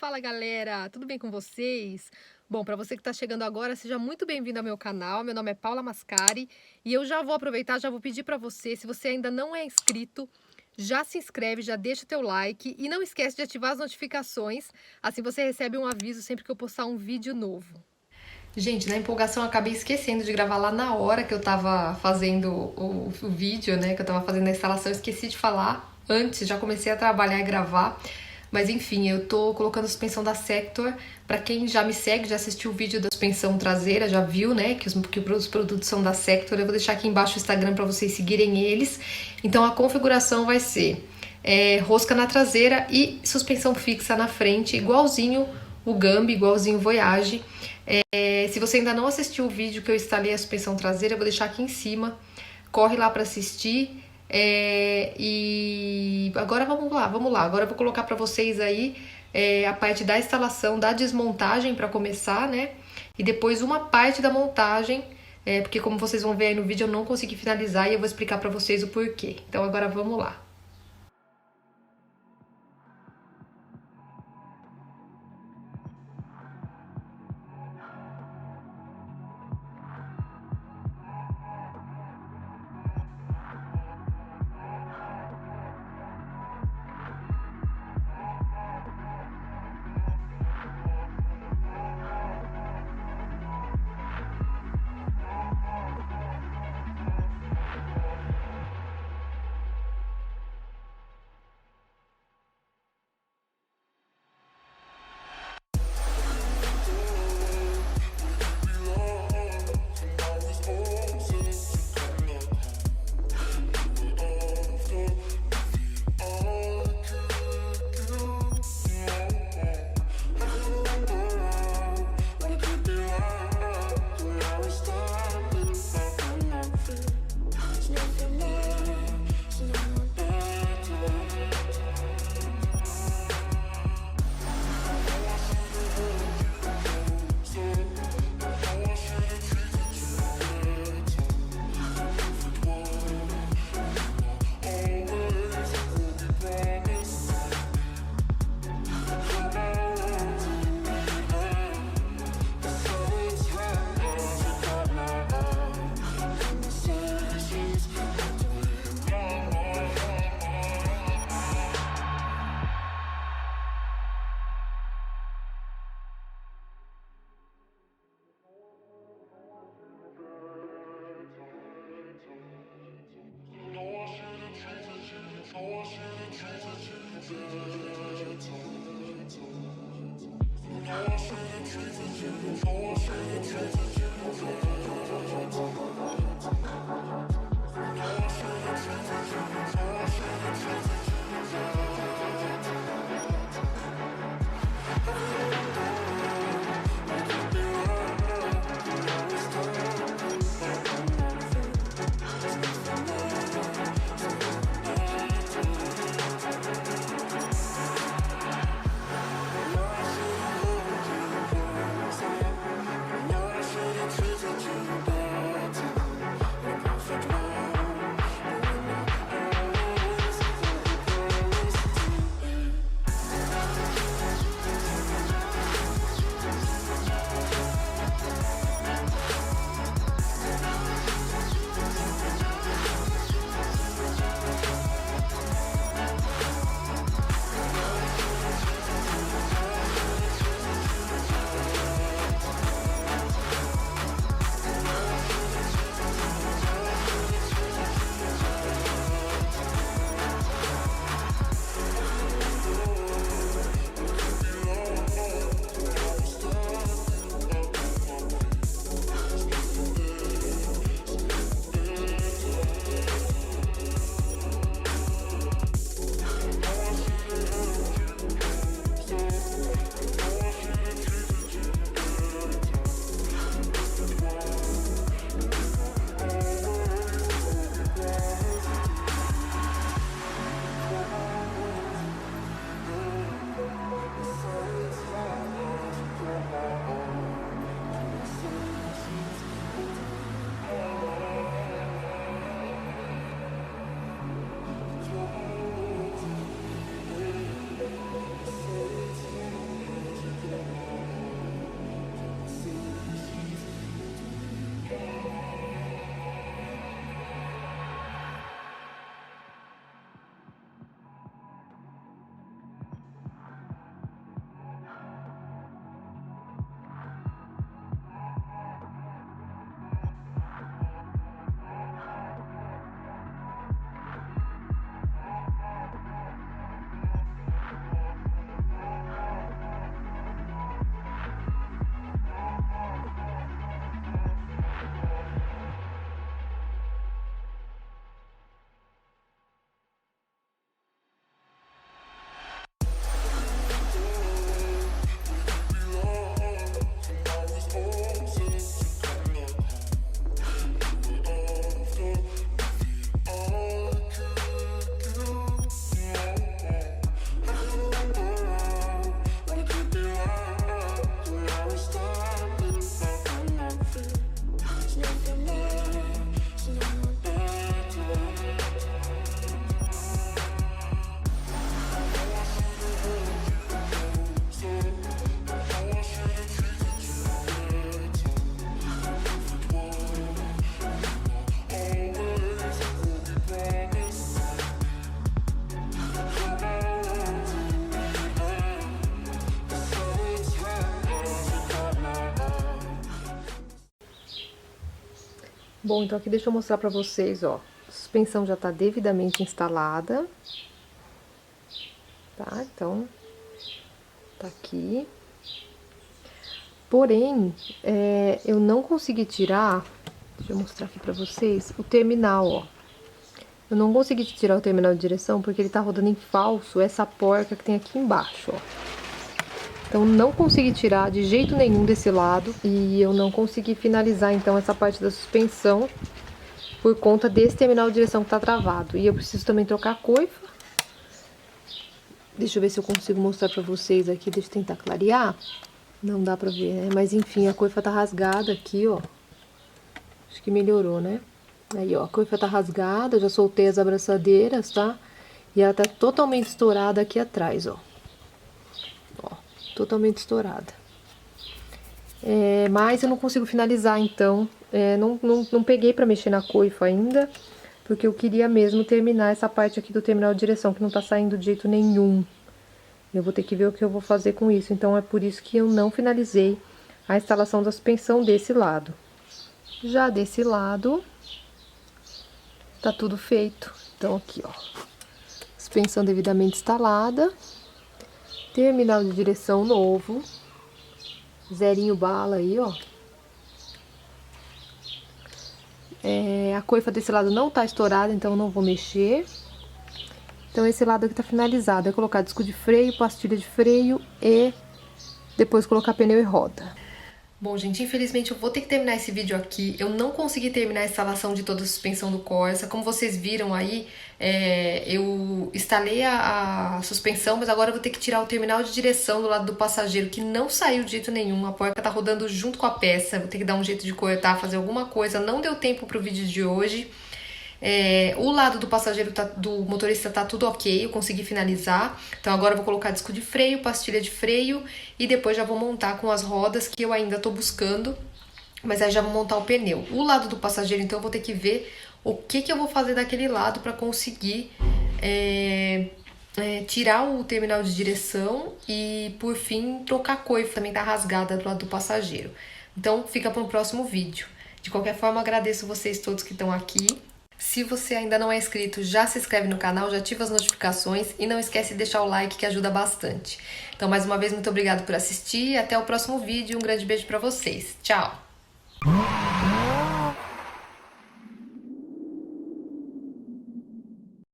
Fala galera, tudo bem com vocês? Bom, para você que está chegando agora, seja muito bem-vindo ao meu canal. Meu nome é Paula Mascari e eu já vou aproveitar, já vou pedir para você, se você ainda não é inscrito, já se inscreve, já deixa o teu like e não esquece de ativar as notificações, assim você recebe um aviso sempre que eu postar um vídeo novo. Gente, na empolgação eu acabei esquecendo de gravar lá na hora que eu tava fazendo o vídeo, né? Que eu tava fazendo a instalação, esqueci de falar antes, já comecei a trabalhar e gravar. Mas enfim, eu tô colocando a suspensão da Sector. Pra quem já me segue, já assistiu o vídeo da suspensão traseira, já viu, né? Que os produtos são da Sector. Eu vou deixar aqui embaixo o Instagram pra vocês seguirem eles. Então a configuração vai ser rosca na traseira e suspensão fixa na frente, igualzinho o Gambi, igualzinho o Voyage. Se você ainda não assistiu o vídeo que eu instalei a suspensão traseira, eu vou deixar aqui em cima. Corre lá para assistir. E agora vamos lá. Agora eu vou colocar para vocês aí a parte da instalação, da desmontagem para começar, né? E depois uma parte da montagem, porque como vocês vão ver aí no vídeo, eu não consegui finalizar e eu vou explicar para vocês o porquê. Então agora vamos lá. Bom, então aqui deixa eu mostrar pra vocês, ó. A suspensão já tá devidamente instalada. Tá? Então, tá aqui. Porém, eu não consegui tirar, deixa eu mostrar aqui pra vocês, o terminal, ó. Eu não consegui tirar o terminal de direção porque ele tá rodando em falso essa porca que tem aqui embaixo, ó. Então, não consegui tirar de jeito nenhum desse lado e eu não consegui finalizar, então, essa parte da suspensão por conta desse terminal de direção que tá travado. E eu preciso também trocar a coifa. Deixa eu ver se eu consigo mostrar pra vocês aqui, deixa eu tentar clarear. Não dá pra ver, né? Mas enfim, a coifa tá rasgada aqui, ó. Acho que melhorou, né? Aí, ó, a coifa tá rasgada, já soltei as abraçadeiras, tá? E ela tá totalmente estourada aqui atrás, ó. Ó, totalmente estourada. Mas eu não consigo finalizar, então. Não peguei pra mexer na coifa ainda, porque eu queria mesmo terminar essa parte aqui do terminal de direção, que não tá saindo de jeito nenhum. Eu vou ter que ver o que eu vou fazer com isso. Então, é por isso que eu não finalizei a instalação da suspensão desse lado. Já desse lado, tá tudo feito. Então, aqui, ó. Suspensão devidamente instalada. Terminal de direção novo. Zerinho bala aí, ó. A coifa desse lado não tá estourada, então eu não vou mexer. Então, esse lado aqui tá finalizado. É colocar disco de freio, pastilha de freio e depois colocar pneu e roda. Bom, gente, infelizmente eu vou ter que terminar esse vídeo aqui. Eu não consegui terminar a instalação de toda a suspensão do Corsa. Como vocês viram aí, eu instalei a suspensão, mas agora eu vou ter que tirar o terminal de direção do lado do passageiro, que não saiu de jeito nenhum. A porca tá rodando junto com a peça. Vou ter que dar um jeito de cortar, fazer alguma coisa. Não deu tempo pro vídeo de hoje. O lado do passageiro, do motorista tá tudo ok, eu consegui finalizar. Então agora eu vou colocar disco de freio, pastilha de freio e depois já vou montar com as rodas que eu ainda tô buscando. Mas aí já vou montar o pneu. O lado do passageiro, então eu vou ter que ver o que eu vou fazer daquele lado para conseguir tirar o terminal de direção e por fim trocar a coifa, também tá rasgada do lado do passageiro. Então fica para um próximo vídeo. De qualquer forma, agradeço vocês todos que estão aqui. Se você ainda não é inscrito, já se inscreve no canal, já ativa as notificações e não esquece de deixar o like que ajuda bastante. Então, mais uma vez, muito obrigado por assistir e até o próximo vídeo. Um grande beijo para vocês. Tchau!